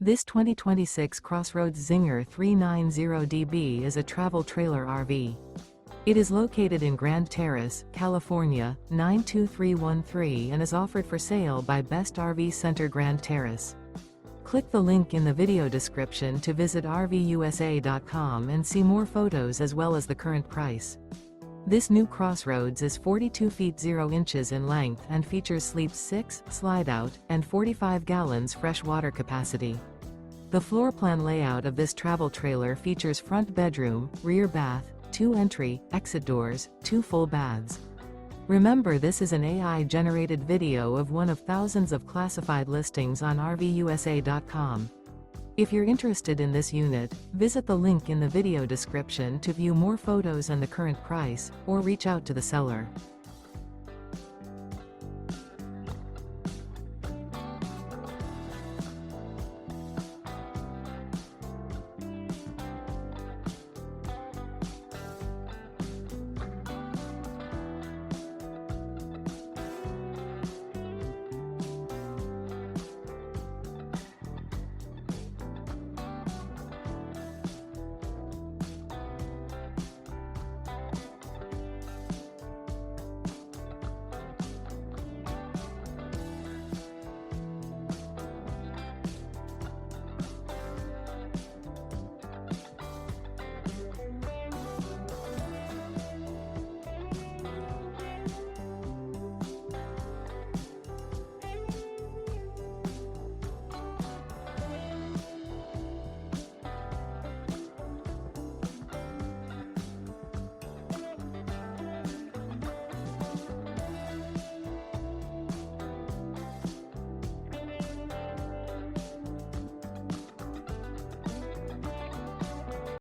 This 2026 CrossRoads Zinger 390DB is a travel trailer RV. It is located in Grand Terrace, California, 92313 and is offered for sale by Best RV Center Grand Terrace. Click the link in the video description to visit RVUSA.com and see more photos as well as the current price. This new CrossRoads is 42 feet 0 inches in length and features sleeps 6, Slideout, and 45 gallons fresh water capacity. The floor plan layout of this travel trailer features front bedroom, rear bath, 2 entry, exit doors, 2 full baths. Remember, this is an AI-generated video of one of thousands of classified listings on RVUSA.com. If you're interested in this unit, visit the link in the video description to view more photos and the current price, or reach out to the seller.